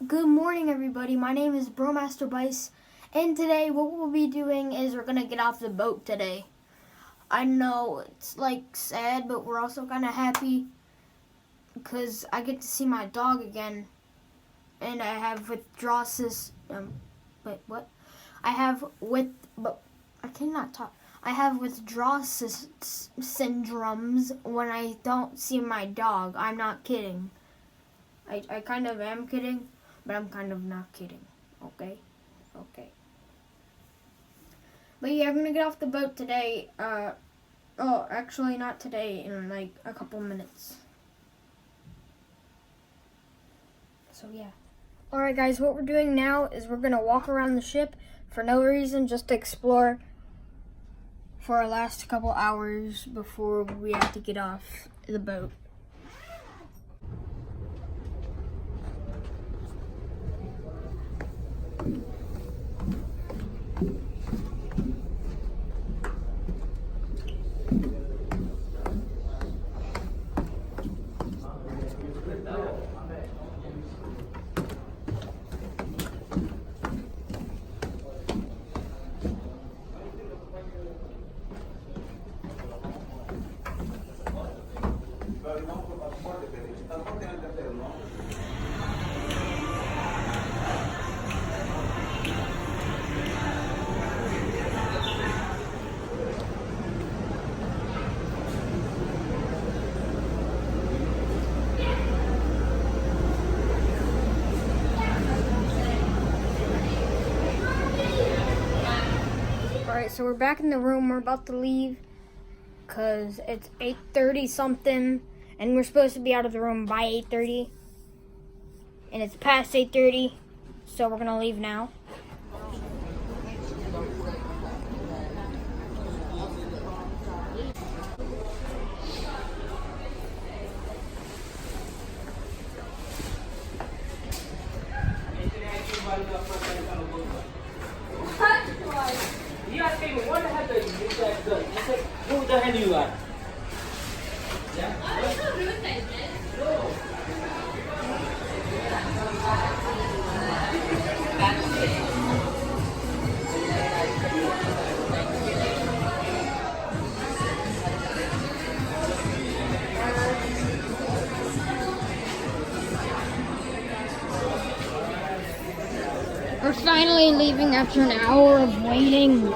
Good morning, everybody. My name is Bromaster Bice, and today what we'll be doing is we're gonna get off the boat today. I know it's like sad, but we're also kind of happy because I get to see my dog again, and I have withdrawal wait, what? But I cannot talk. I have syndromes when I don't see my dog. I'm not kidding. I kind of am kidding, but I'm kind of not kidding. Okay? Okay. But yeah, I'm gonna get off the boat today. Actually not today, in like a couple minutes. So yeah. Alright guys, what we're doing now is we're gonna walk around the ship for no reason, just to explore for our last couple hours before we have to get off the boat. Alright, so we're back in the room. We're about to leave because it's 8:30 something, and we're supposed to be out of the room by 8:30, and it's past 8:30, so we're gonna leave now. You asked me what happened with that girl. I said, who the hell you are? Yeah? I'm not rude like this. No. We're finally leaving after an hour of waiting.